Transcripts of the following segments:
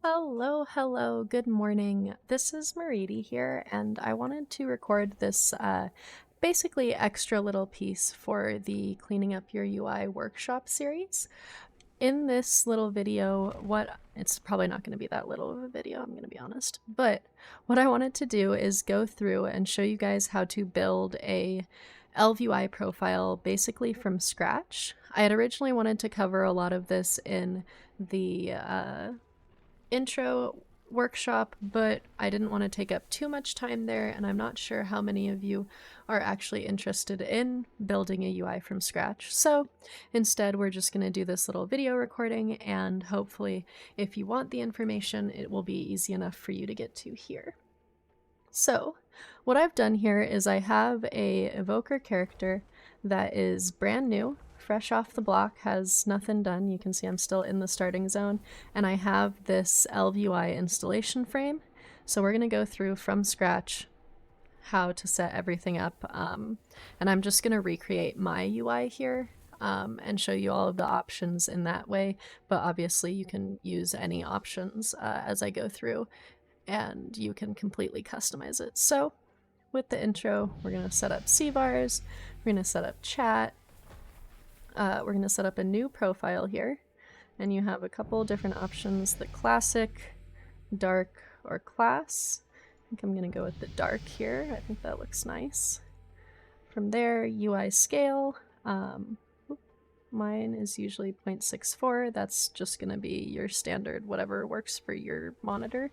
Hello, good morning. This is Maridi here, and I wanted to record this basically extra little piece for the Cleaning Up Your UI workshop series. In this little video, it's probably not going to be that little of a video, I'm going to be honest, but what I wanted to do is go through and show you guys how to build a ElvUI profile basically from scratch. I had originally wanted to cover a lot of this in the intro workshop, but I didn't want to take up too much time there, and I'm not sure how many of you are actually interested in building a UI from scratch. So instead, we're just going to do this little video recording, and hopefully, if you want the information, it will be easy enough for you to get to here. So what I've done here is I have a evoker character that is brand new, fresh off the block, has nothing done. You can see I'm still in the starting zone, and I have this ElvUI installation frame. So we're going to go through from scratch how to set everything up, and I'm just going to recreate my UI here and show you all of the options in that way, but obviously you can use any options as I go through, and you can completely customize it. So with the intro, we're going to set up CVARs, we're going to set up chat, we're going to set up a new profile here, and you have a couple different options: the classic, dark, or class. I think I'm going to go with the dark here. I think that looks nice. From there, UI scale. Mine is usually 0.64. That's just going to be your standard, whatever works for your monitor.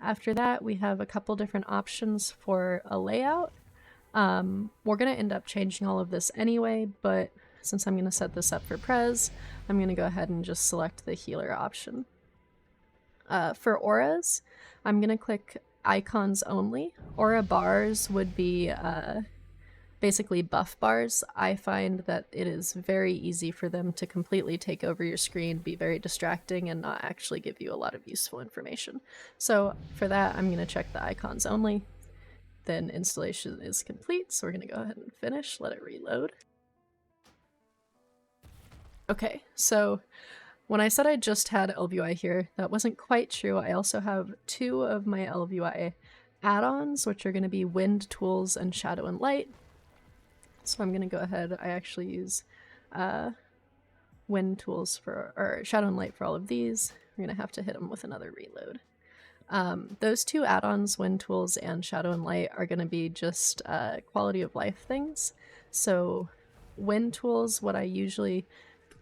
After that, we have a couple different options for a layout. We're going to end up changing all of this anyway, but since I'm going to set this up for Prez, I'm going to go ahead and just select the healer option. For auras, I'm going to click icons only. Aura bars would be basically buff bars. I find that it is very easy for them to completely take over your screen, be very distracting, and not actually give you a lot of useful information. So for that, I'm going to check the icons only. Then installation is complete, so we're going to go ahead and finish, let it reload. Okay, so when I said I just had ElvUI here, that wasn't quite true. I also have two of my ElvUI add-ons, which are going to be Wind Tools and Shadow and Light. So I'm going to go ahead, I actually use Wind Tools or Shadow and Light for all of these. We're going to have to hit them with another reload. Those two add-ons, Wind Tools and Shadow and Light, are going to be just quality of life things. So Wind Tools, what I usually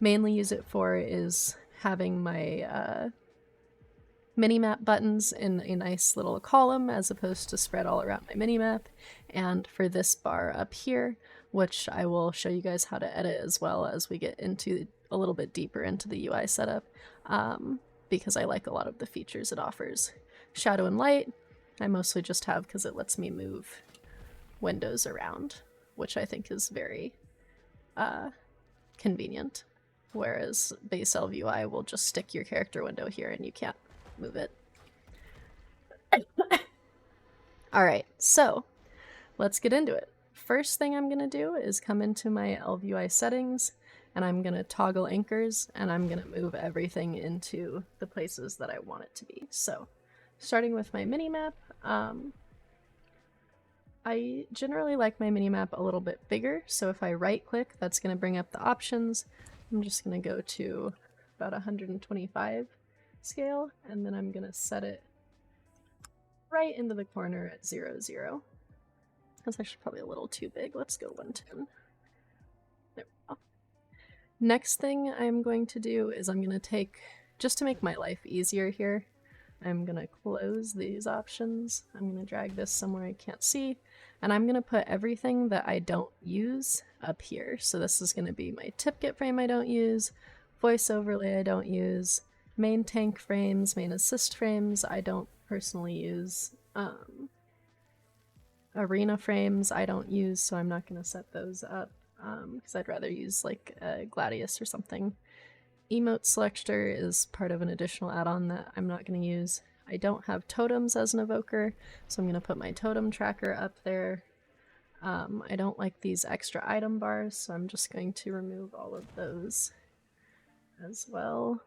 mainly use it for is having my minimap buttons in a nice little column as opposed to spread all around my minimap. And for this bar up here, which I will show you guys how to edit as well as we get into a little bit deeper into the UI setup, because I like a lot of the features it offers. Shadow and Light, I mostly just have because it lets me move windows around, which I think is very convenient. Whereas base ElvUI will just stick your character window here and you can't move it. Alright, so let's get into it. First thing I'm going to do is come into my ElvUI settings, and I'm going to toggle anchors, and I'm going to move everything into the places that I want it to be. So starting with my minimap, I generally like my minimap a little bit bigger, so if I right click, that's going to bring up the options. I'm just going to go to about 125 scale, and then I'm going to set it right into the corner at 0, 0. That's actually probably a little too big. Let's go 110. There we go. Next thing I'm going to do is I'm going to take, just to make my life easier here, I'm going to close these options. I'm going to drag this somewhere I can't see, and I'm going to put everything that I don't use up here. So this is going to be my tip get frame I don't use, voice overlay I don't use, main tank frames, main assist frames I don't personally use, arena frames I don't use, so I'm not going to set those up because I'd rather use like a Gladius or something. Emote selector is part of an additional add-on that I'm not going to use. I don't have totems as an evoker, so I'm going to put my totem tracker up there. I don't like these extra item bars, so I'm just going to remove all of those as well.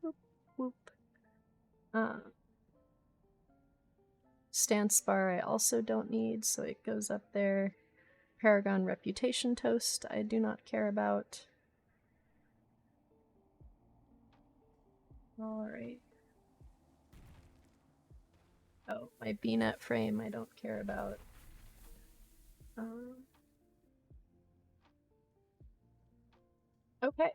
Oop. Whoop. Stance bar I also don't need, so it goes up there. Paragon Reputation Toast I do not care about. Alright. Oh, my B-net frame I don't care about. Okay.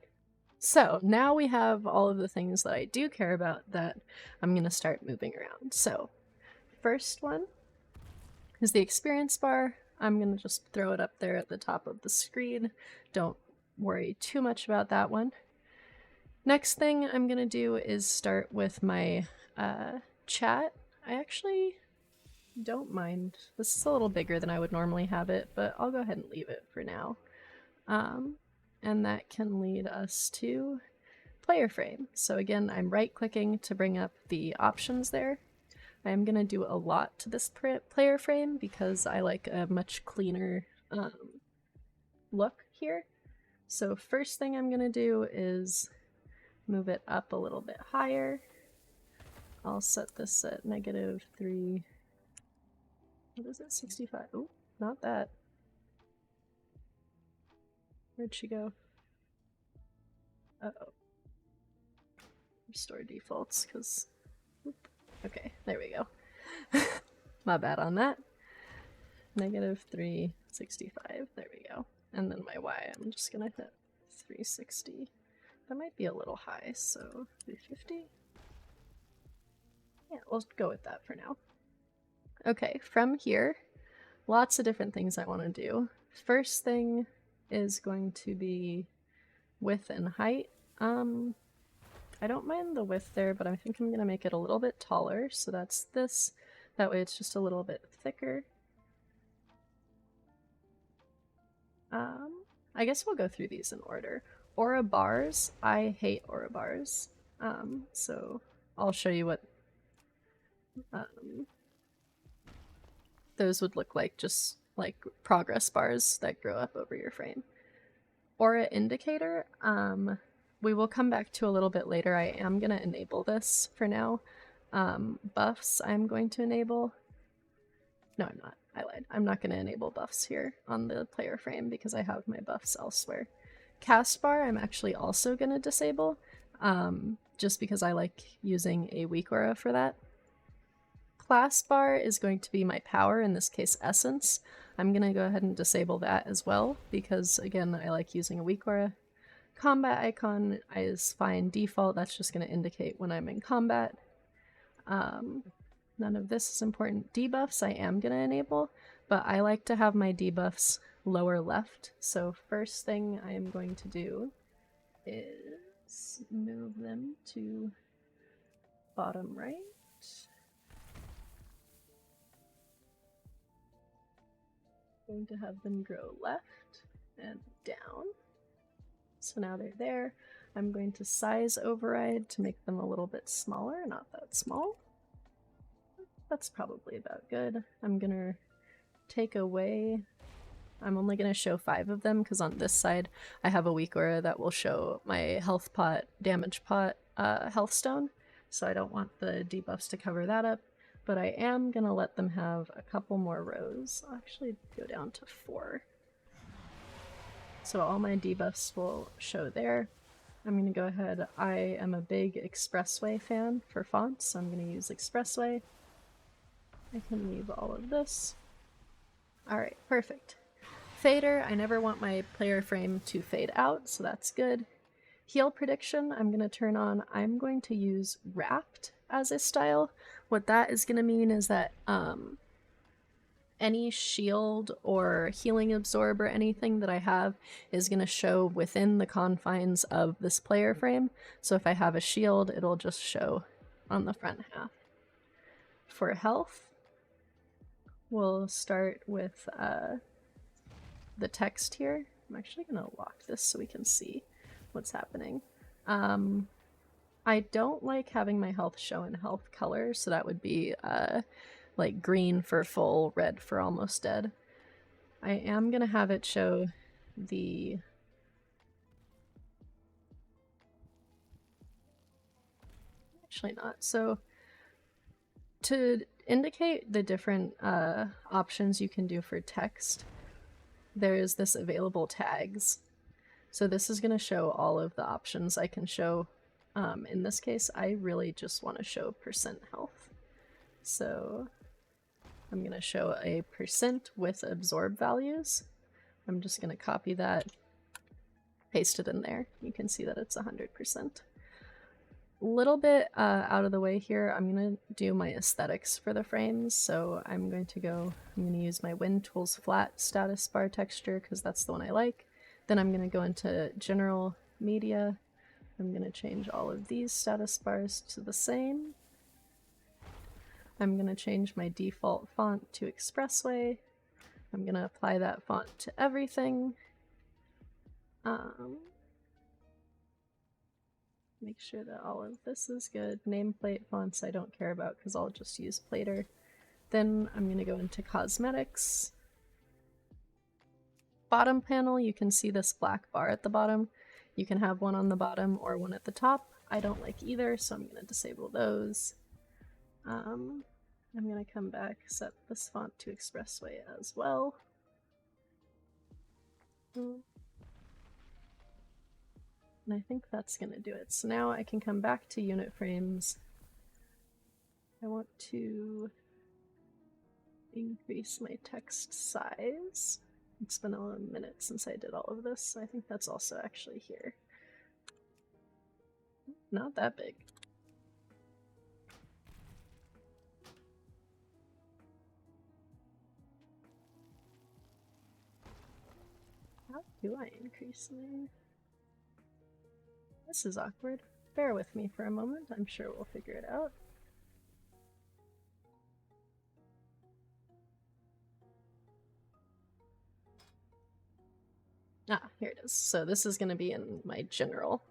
So now we have all of the things that I do care about that I'm going to start moving around. So first one is the experience bar. I'm going to just throw it up there at the top of the screen. Don't worry too much about that one. Next thing I'm going to do is start with my chat. I actually don't mind. This is a little bigger than I would normally have it, but I'll go ahead and leave it for now. And that can lead us to player frame. So again, I'm right clicking to bring up the options there. I'm going to do a lot to this player frame because I like a much cleaner look here. So first thing I'm going to do is move it up a little bit higher. I'll set this at -3. What is it? 65. Oh, not that. Where'd she go? Uh-oh. Restore defaults, because... Okay, there we go. My bad on that. -365. There we go. And then my Y, I'm just gonna hit 360. That might be a little high, so 350? Yeah, we'll go with that for now. Okay, from here, lots of different things I want to do. First thing is going to be width and height. I don't mind the width there, but I think I'm going to make it a little bit taller, so that's this. That way it's just a little bit thicker. I guess we'll go through these in order. Aura bars, I hate aura bars. So I'll show you what those would look like, just like progress bars that grow up over your frame. Aura indicator, we will come back to a little bit later. I am going to enable this for now. Buffs I'm going to enable. No, I'm not. I lied. I'm not going to enable buffs here on the player frame because I have my buffs elsewhere. Cast bar I'm actually also going to disable, just because I like using a weak aura for that. Class bar is going to be my power, in this case essence. I'm going to go ahead and disable that as well because, again, I like using a weak aura. Combat icon is fine default, that's just going to indicate when I'm in combat. None of this is important. Debuffs I am going to enable, but I like to have my debuffs lower left. So first thing I am going to do is move them to bottom right. Going to have them grow left and down. So now they're there. I'm going to size override to make them a little bit smaller, not that small. That's probably about good. I'm gonna take away... I'm only gonna show 5 of them because on this side I have a weak aura that will show my health pot, damage pot, health stone. So I don't want the debuffs to cover that up, but I am gonna let them have a couple more rows. I'll actually go down to 4. So all my debuffs will show there. I'm going to go ahead. I am a big Expressway fan for fonts, so I'm going to use Expressway. I can leave all of this. Alright, perfect. Fader, I never want my player frame to fade out, so that's good. Heal prediction, I'm going to turn on. I'm going to use Wrapped as a style. What that is going to mean is that any shield or healing absorb or anything that I have is going to show within the confines of this player frame. So if I have a shield, it'll just show on the front half. For health, we'll start with the text here. I'm actually going to lock this so we can see what's happening. I don't like having my health show in health color, so that would be like green for full, red for almost dead. I am going to have it show the actually not. So to indicate the different options you can do for text, there is this available tags. So this is going to show all of the options I can show. In this case, I really just want to show percent health. So I'm going to show a percent with absorb values. I'm just going to copy that, paste it in there. You can see that it's 100%. A little bit out of the way here, I'm going to do my aesthetics for the frames. So I'm going to use my Wind Tools flat status bar texture because that's the one I like. Then I'm going to go into general media. I'm going to change all of these status bars to the same. I'm going to change my default font to Expressway. I'm going to apply that font to everything. Make sure that all of this is good. Nameplate fonts I don't care about because I'll just use Plater. Then I'm going to go into cosmetics. Bottom panel, you can see this black bar at the bottom. You can have one on the bottom or one at the top. I don't like either, so I'm going to disable those. I'm going to come back, set this font to Expressway as well. And I think that's going to do it. So now I can come back to unit frames. I want to increase my text size. It's been a minute since I did all of this, so I think that's also actually here. Not that big. How do I increase my... This is awkward. Bear with me for a moment. I'm sure we'll figure it out. Ah, here it is. So this is going to be in my general.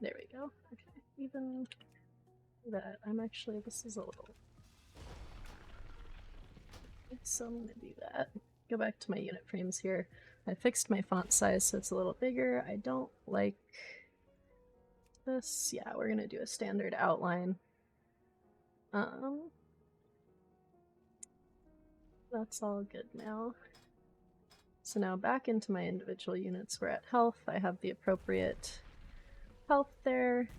There we go. Okay, even that. This is a little... So I'm going to do that. Go back to my unit frames here. I fixed my font size so it's a little bigger. I don't like this. Yeah, we're going to do a standard outline. That's all good now. So now back into my individual units. We're at health. I have the appropriate health there.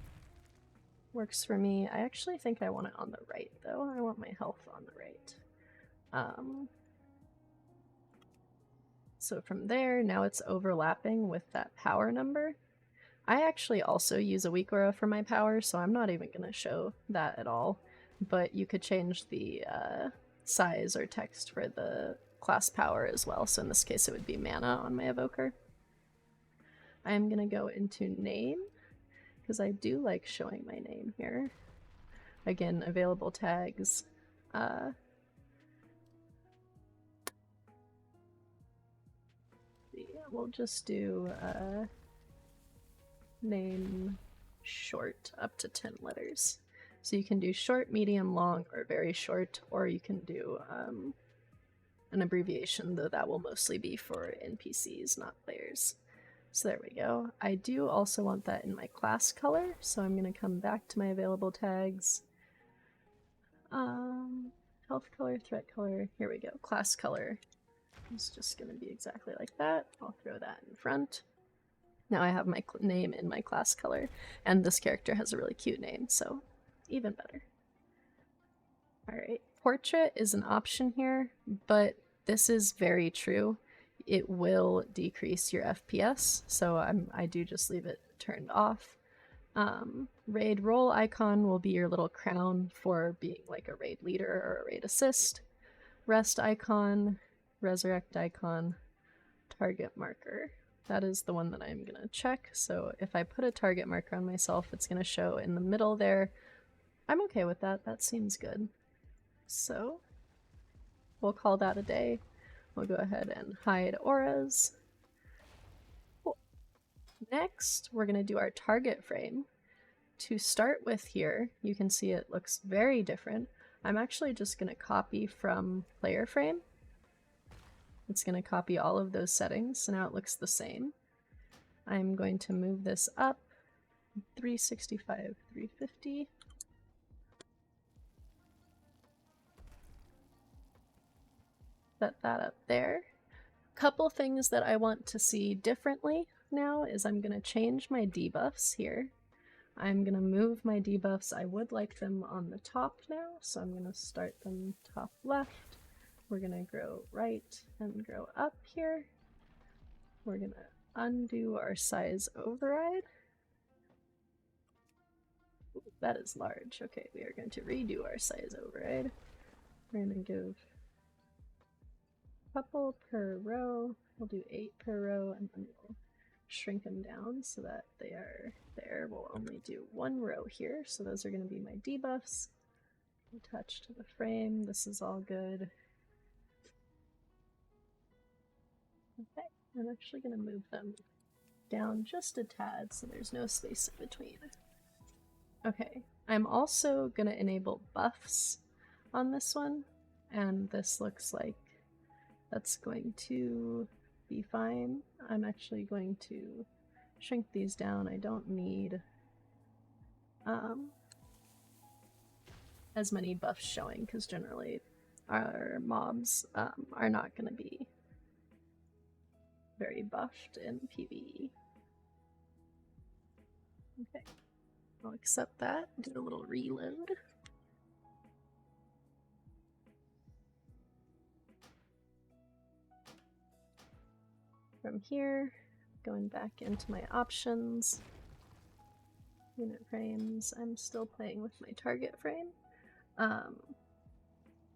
Works for me. I actually think I want it on the right though. I want my health on the right. So from there, now it's overlapping with that power number. I actually also use a weak aura for my power, so I'm not even going to show that at all. But you could change the size or text for the class power as well. So in this case, it would be mana on my evoker. I'm going to go into name, because I do like showing my name here. Again, available tags. We'll just do name short up to 10 letters. So you can do short, medium, long, or very short, or you can do an abbreviation, though that will mostly be for NPCs, not players. So there we go. I do also want that in my class color, so I'm going to come back to my available tags. Health color, threat color, here we go. Class color. It's just going to be exactly like that. I'll throw that in front. Now I have my name in my class color, and this character has a really cute name, so even better. Alright, portrait is an option here, but this is very true. It will decrease your FPS, so I do just leave it turned off. Raid role icon will be your little crown for being like a raid leader or a raid assist. Rest icon, resurrect icon, target marker. That is the one that I'm going to check. So if I put a target marker on myself, it's going to show in the middle there. I'm okay with that. That seems good. So we'll call that a day. We'll go ahead and hide auras. Cool. Next, we're going to do our target frame. To start with here, you can see it looks very different. I'm actually just going to copy from player frame. It's going to copy all of those settings, so now it looks the same. I'm going to move this up 365, 350. Set that up there. Couple things that I want to see differently now is I'm going to change my debuffs here. I'm going to move my debuffs. I would like them on the top now, so I'm going to start them top left. We're going to grow right and grow up here. We're going to undo our size override. Ooh, that is large. Okay, we are going to redo our size override. We're going to give a couple per row. We'll do 8 per row, and then we'll shrink them down so that they are there. We'll only do 1 row here, so those are going to be my debuffs. Attached to the frame. This is all good. Okay, I'm actually going to move them down just a tad so there's no space in between. Okay, I'm also going to enable buffs on this one, and this looks like that's going to be fine. I'm actually going to shrink these down. I don't need as many buffs showing because generally our mobs are not going to be very buffed in PvE. Okay, I'll accept that. Do a little reload. From here, going back into my options, unit frames, I'm still playing with my target frame.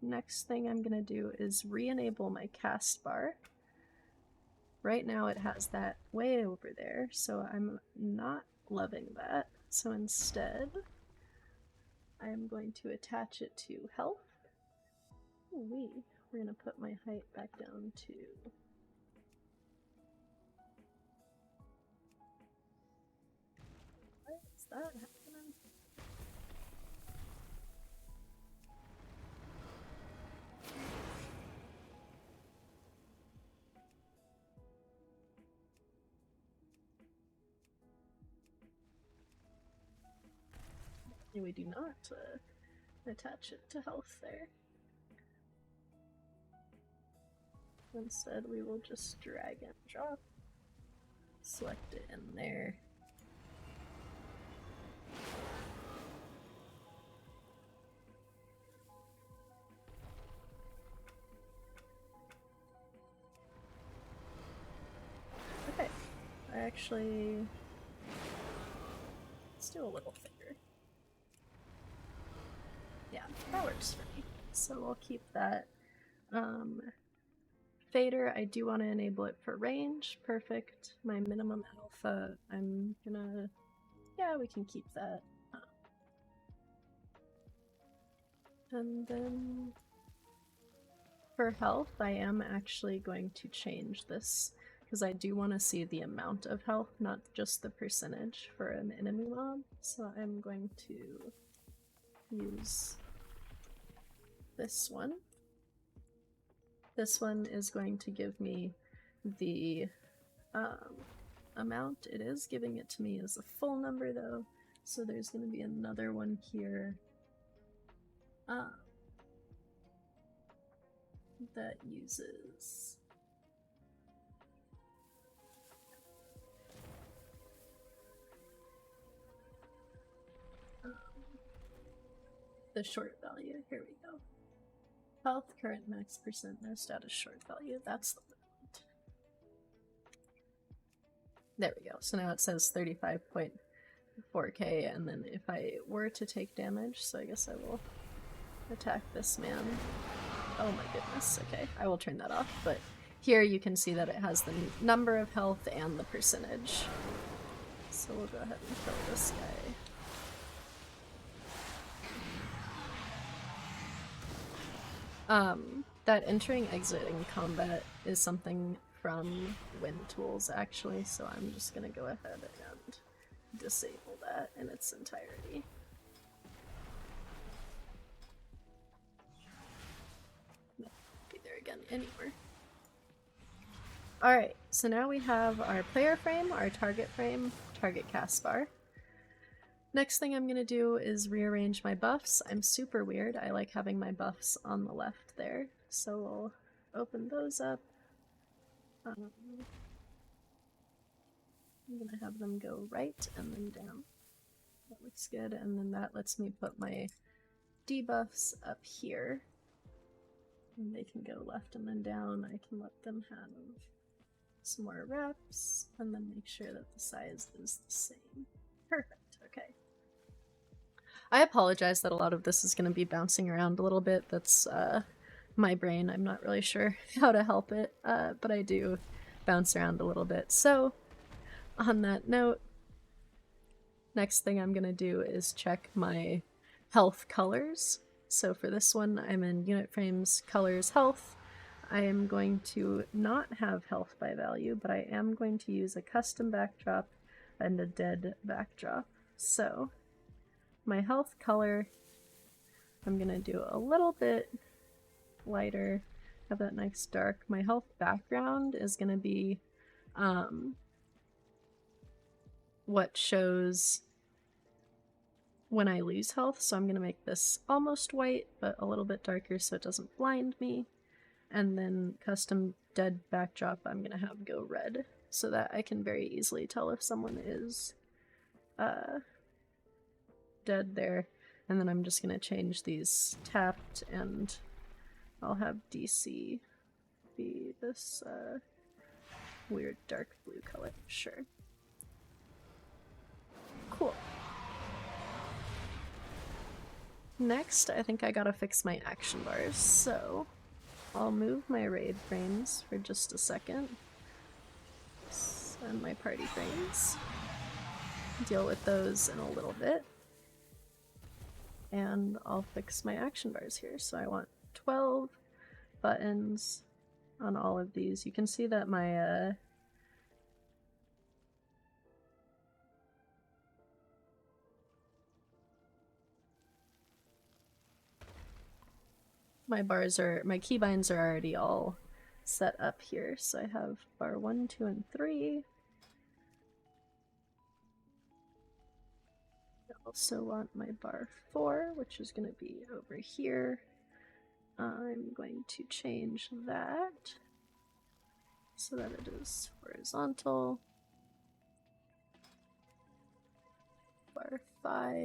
Next thing I'm going to do is re-enable my cast bar. Right now it has that way over there, so I'm not loving that. So instead, I'm going to attach it to health. We're going to put my height back down to... Why is that happening? We do not attach it to health there. Instead, we will just drag and drop, select it in there. Okay, let's do a little thicker. Yeah, that works for me. So we'll keep that. Fader, I do want to enable it for range. Perfect. My minimum alpha, I'm gonna... Yeah, we can keep that. And then for health, I am actually going to change this because I do want to see the amount of health, not just the percentage for an enemy mob. So I'm going to use this one. This one is going to give me the amount. It is giving it to me as a full number though, so there's going to be another one here that uses the short value. Here we go. Health, current max percent, no status, short value. That's the one. There we go. So now it says 35.4k, and then if I were to take damage, so I guess I will attack this man. Oh my goodness, okay. I will turn that off, but here you can see that it has the number of health and the percentage. So we'll go ahead and kill this guy. That entering, exiting combat is something from Wind Tools actually, so I'm just gonna go ahead and disable that in its entirety. Be there again anywhere. Alright, so now we have our player frame, our target cast bar. Next thing I'm going to do is rearrange my buffs. I'm super weird. I like having my buffs on the left there. So we'll open those up. I'm going to have them go right and then down. That looks good. And then that lets me put my debuffs up here. And they can go left and then down. I can let them have some more reps and then make sure that the size is the same. Perfect. Okay. I apologize that a lot of this is going to be bouncing around a little bit. That's my brain. I'm not really sure how to help it, but I do bounce around a little bit. So on that note, next thing I'm going to do is check my health colors. So for this one, I'm in Unit Frames Colors Health. I am going to not have health by value, but I am going to use a custom backdrop and a dead backdrop. So my health color, I'm going to do a little bit lighter, have that nice dark. My health background is going to be what shows when I lose health, so I'm going to make this almost white, but a little bit darker so it doesn't blind me. And then custom dead backdrop, I'm going to have go red, so that I can very easily tell if someone is dead there. And then I'm just going to change these tapped, and I'll have DC be this weird dark blue color. Sure. Cool. Next, I think I gotta fix my action bars, so I'll move my raid frames for just a second. And my party frames. Deal with those in a little bit. And I'll fix my action bars here. So I want 12 buttons on all of these. You can see that my my keybinds are already all set up here. So I have bar 1, 2, and 3. I also want my bar 4, which is going to be over here. I'm going to change that so that it is horizontal. Bar 5.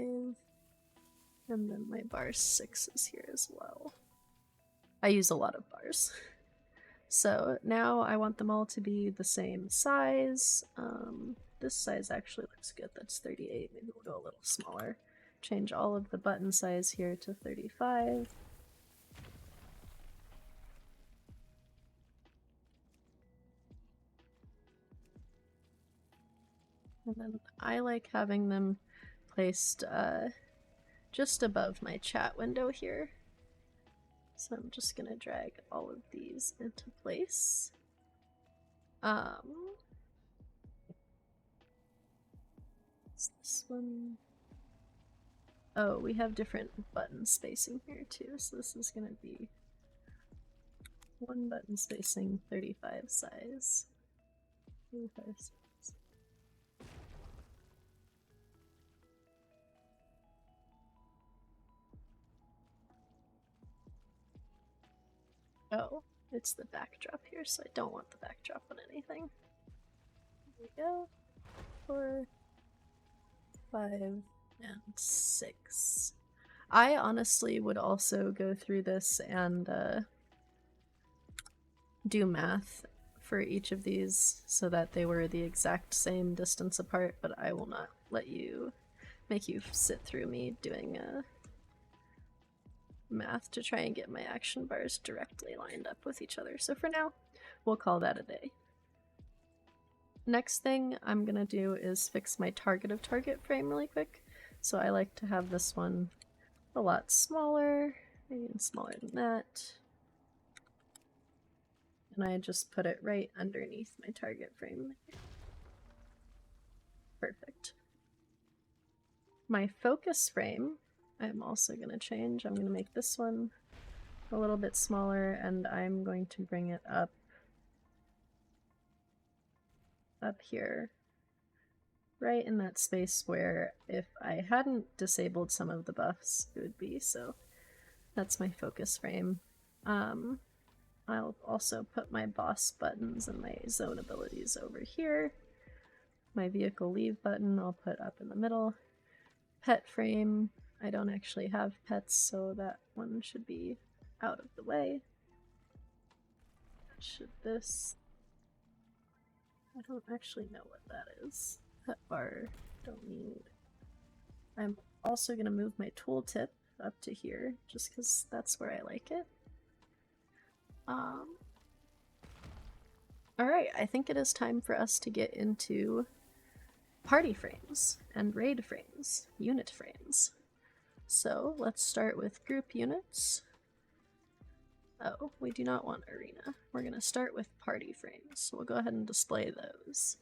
And then my bar 6 is here as well. I use a lot of bars. So now I want them all to be the same size. This size actually looks good. That's 38. Maybe we'll go a little smaller. Change all of the button size here to 35. And then I like having them placed just above my chat window here. So I'm just gonna drag all of these into place. What's this one? Oh, we have different button spacing here too, so this is gonna be 1 button spacing, 35 size. 35 size. Oh, it's the backdrop here, so I don't want the backdrop on anything. There we go. 4, 5, and 6. I honestly would also go through this and do math for each of these so that they were the exact same distance apart, but I will not let you make you sit through me doing math to try and get my action bars directly lined up with each other. So for now, we'll call that a day. Next thing I'm gonna do is fix my target of target frame really quick. So I like to have this one a lot smaller, maybe even smaller than that. And I just put it right underneath my target frame. Perfect. My focus frame, I'm also going to change. I'm going to make this one a little bit smaller, and I'm going to bring it up up here, right in that space where if I hadn't disabled some of the buffs, it would be. So that's my focus frame. I'll also put my boss buttons and my zone abilities over here. My vehicle leave button I'll put up in the middle. Pet frame, I don't actually have pets, so that one should be out of the way. Should this... I don't actually know what that is. Pet bar, don't need. I'm also going to move my tooltip up to here, just because that's where I like it. Alright, I think it is time for us to get into party frames and raid frames, unit frames. So let's start with group units. Oh, we do not want arena. We're going to start with party frames, so we'll go ahead and display those.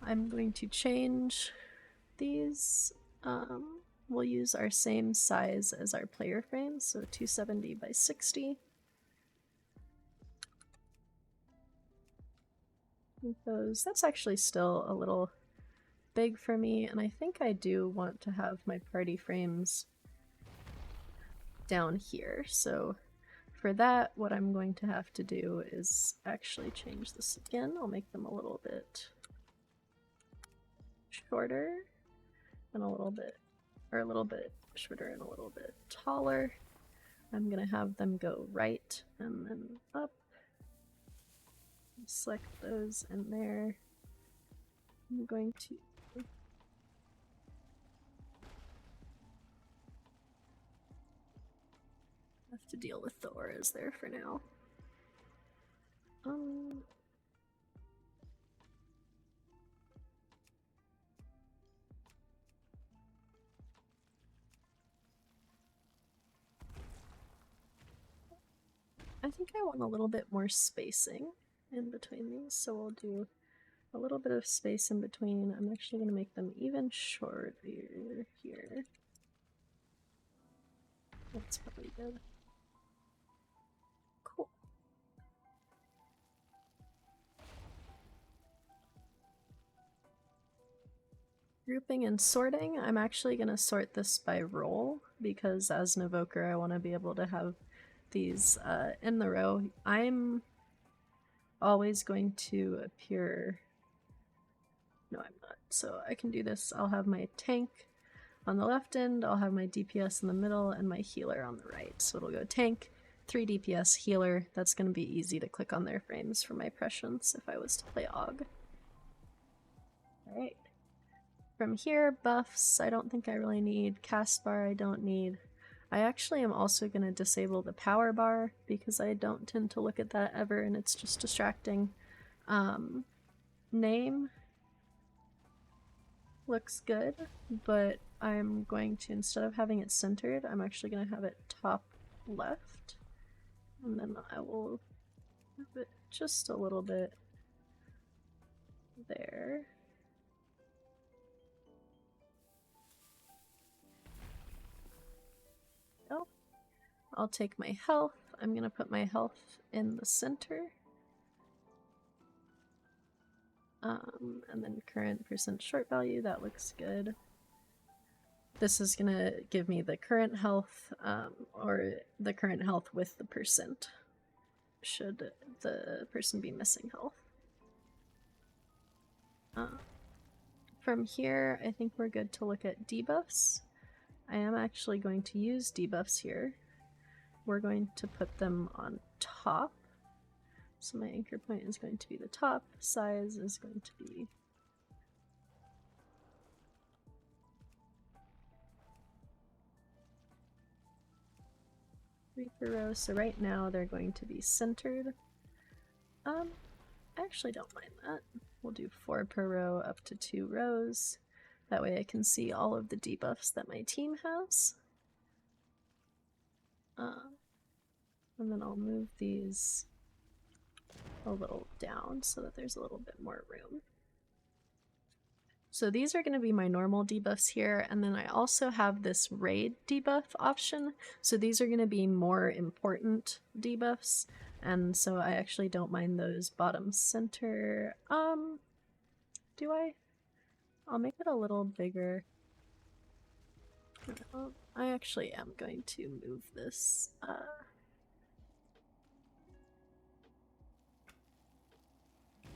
I'm going to change these. We'll use our same size as our player frames, so 270 by 60. That's actually still a little big for me, and I think I do want to have my party frames down here. So for that, what I'm going to have to do is actually change this again. I'll make them a little bit shorter and a little bit shorter and a little bit taller. I'm gonna have them go right and then up. Select those in there. I'm going to have to deal with the auras there for now. I think I want a little bit more spacing in between these, so we'll do a little bit of space in between. I'm actually going to make them even shorter here. That's probably good. Cool. Grouping and sorting, I'm actually going to sort this by role, because as an evoker I want to be able to have these in the row. I'm always going to appear... No, I'm not. So I can do this. I'll have my tank on the left end, I'll have my DPS in the middle, and my healer on the right. So it'll go tank, 3 DPS, healer. That's going to be easy to click on their frames for my prescience if I was to play AUG. Alright. From here, buffs, I don't think I really need. Cast bar, I don't need. I actually am also going to disable the power bar because I don't tend to look at that ever and it's just distracting. Name looks good, but I'm going to, instead of having it centered, I'm actually going to have it top left. And then I will move it just a little bit there. Oh, I'll take my health. I'm going to put my health in the center. And then current percent short value, that looks good. This is going to give me the current health, or the current health with the percent, should the person be missing health. From here, I think we're good to look at debuffs. I am actually going to use debuffs here. We're going to put them on top. So my anchor point is going to be the top, size is going to be three per row. So right now they're going to be centered. I actually don't mind that. We'll do 4 per row up to 2 rows. That way I can see all of the debuffs that my team has. And then I'll move these a little down so that there's a little bit more room. So these are going to be my normal debuffs here, and then I also have this raid debuff option. So these are going to be more important debuffs. And so I actually don't mind those bottom center. Do I? I'll make it a little bigger. I actually am going to move this.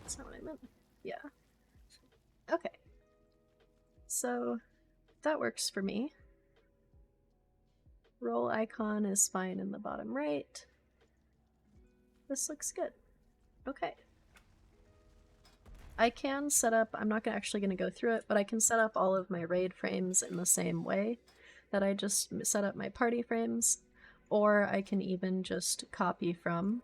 That's not what I meant. Yeah. Okay. So that works for me. Roll icon is fine in the bottom right. This looks good. Okay. I can set up, I'm not actually going to go through it, but I can set up all of my raid frames in the same way that I just set up my party frames, or I can even just copy from,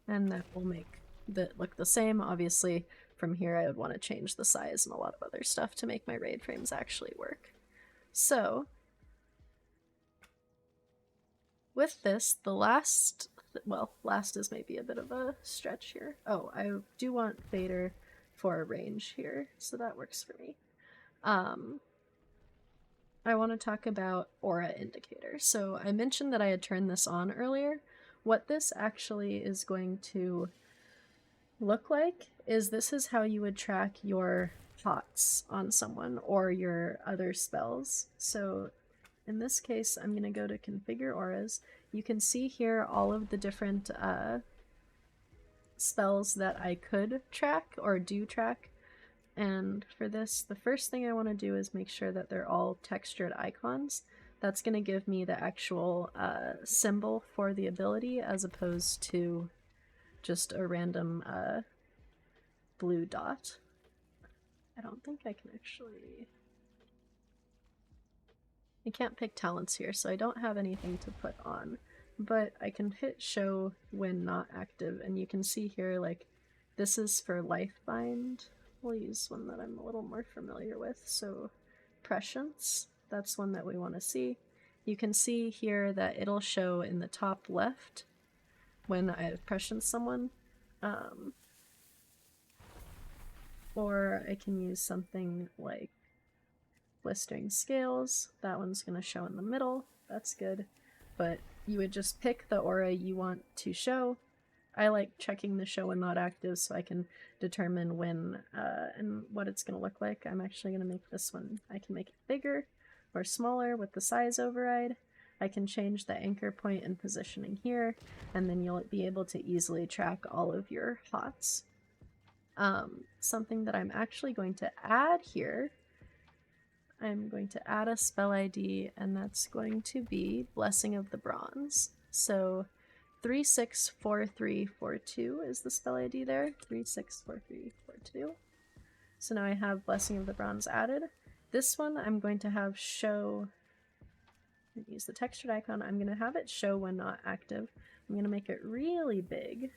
and that will make that look the same. Obviously, from here I would want to change the size and a lot of other stuff to make my raid frames actually work. So, with this, the last, well, last is maybe a bit of a stretch here. Oh, I do want fader for a range here, so that works for me. I want to talk about aura indicator. So I mentioned that I had turned this on earlier. What this actually is going to look like is this is how you would track your pots on someone or your other spells. So in this case, I'm going to go to configure auras. You can see here all of the different spells that I could track or do track. And for this, the first thing I want to do is make sure that they're all textured icons. That's going to give me the actual symbol for the ability as opposed to just a random blue dot. I don't think I can actually... I can't pick talents here, so I don't have anything to put on. But I can hit show when not active, and you can see here, like, this is for Lifebind. We'll use one that I'm a little more familiar with. So Prescience, that's one that we want to see. You can see here that it'll show in the top left when I've Prescient someone. Or I can use something like Blistering Scales. That one's going to show in the middle. That's good. But you would just pick the aura you want to show. I like checking the show when not active so I can determine when and what it's going to look like. I'm actually going to make this one, I can make it bigger or smaller with the size override. I can change the anchor point and positioning here, and then you'll be able to easily track all of your HOTS. Something that I'm actually going to add here, I'm going to add a spell ID, and that's going to be Blessing of the Bronze. So 364342 is the spell ID there. 364342. So now I have Blessing of the Bronze added. This one I'm going to have show, use the textured icon, I'm going to have it show when not active. I'm going to make it really big.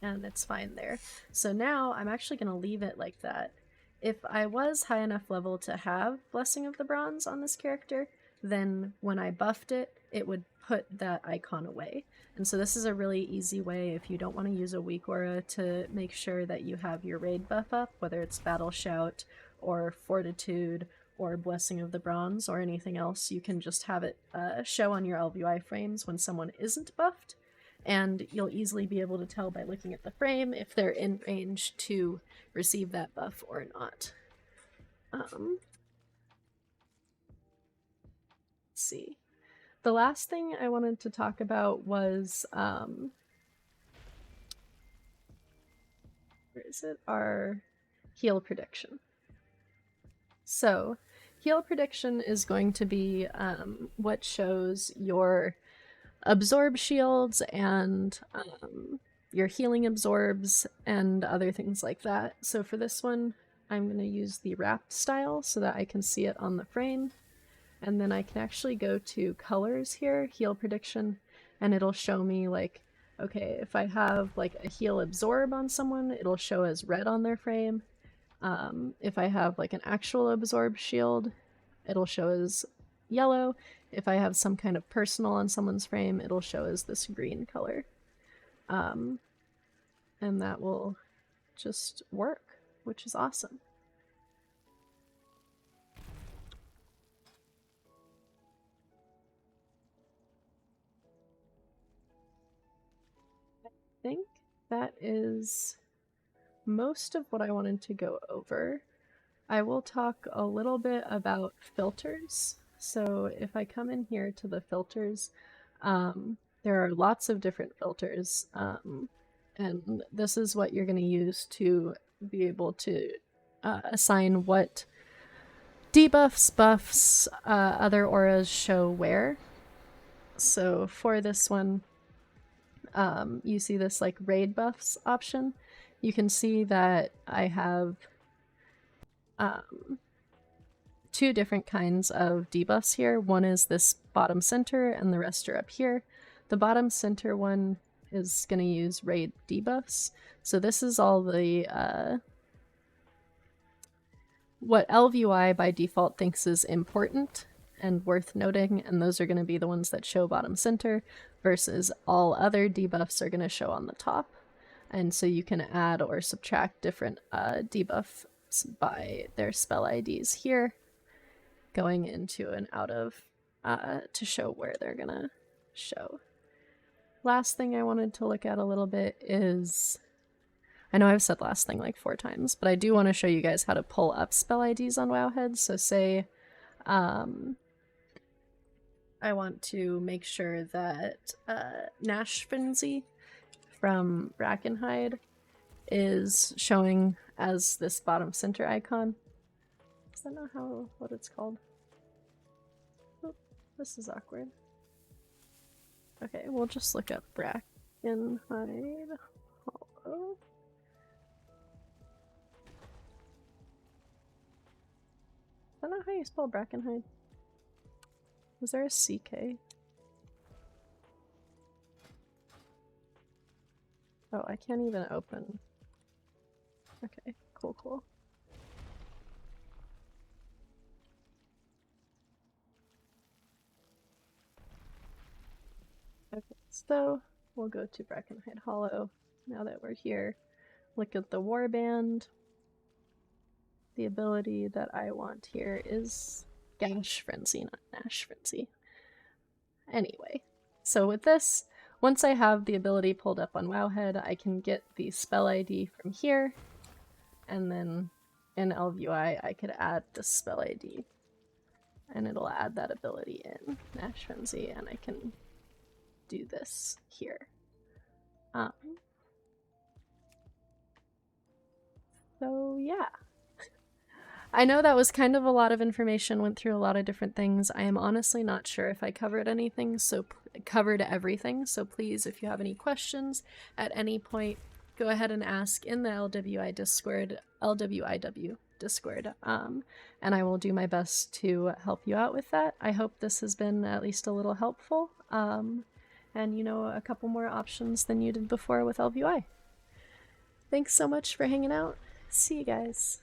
And it's fine there. So now I'm actually going to leave it like that. If I was high enough level to have Blessing of the Bronze on this character, then when I buffed it, it would put that icon away. And so this is a really easy way if you don't want to use a weak aura to make sure that you have your raid buff up, whether it's Battle Shout or Fortitude or Blessing of the Bronze or anything else. You can just have it show on your ElvUI frames when someone isn't buffed, and you'll easily be able to tell by looking at the frame if they're in range to receive that buff or not. Let's see. The last thing I wanted to talk about was, where is it? Our heal prediction. So, heal prediction is going to be what shows your absorb shields and your healing absorbs and other things like that. So for this one, I'm going to use the wrapped style so that I can see it on the frame. And then I can actually go to colors here, heal prediction, and it'll show me like, okay, if I have like a heal absorb on someone, it'll show as red on their frame. If I have like an actual absorb shield, it'll show as yellow. If I have some kind of personal on someone's frame, it'll show as this green color. And that will just work, which is awesome. think that is most of what I wanted to go over. I will talk a little bit about filters. So if I come in here to the filters, there are lots of different filters, and this is what you're going to use to be able to assign what debuffs, buffs, other auras show where. So for this one, you see this like raid buffs option. You can see that I have two different kinds of debuffs here. One is this bottom center and the rest are up here. The bottom center one is going to use raid debuffs. So this is all the what ElvUI by default thinks is important and worth noting, and those are going to be the ones that show bottom center, versus all other debuffs are going to show on the top. And so you can add or subtract different debuffs by their spell IDs here, going into and out of to show where they're going to show. Last thing I wanted to look at a little bit is, I know I've said last thing like 4 times, but I do want to show you guys how to pull up spell IDs on Wowhead. So say I want to make sure that Nash Frenzy from Brackenhide is showing as this bottom center icon. Is that not what it's called? Oh, this is awkward. Okay, we'll just look up Brackenhide Hollow. Is that not how you spell Brackenhide? Was there a CK? Oh, I can't even open. Okay, cool. Okay, so we'll go to Brackenhide Hollow now that we're here. Look at the warband. The ability that I want here is Gash Frenzy, not Nash Frenzy. Anyway, so with this, once I have the ability pulled up on Wowhead, I can get the spell ID from here, and then in ElvUI I could add the spell ID, and it'll add that ability in Nash Frenzy, and I can do this here. So yeah. I know that was kind of a lot of information, went through a lot of different things. I am honestly not sure if I covered everything, so please, if you have any questions at any point, go ahead and ask in the LWI Discord, LWIW Discord, and I will do my best to help you out with that. I hope this has been at least a little helpful, and you know, a couple more options than you did before with ElvUI. Thanks so much for hanging out. See you guys.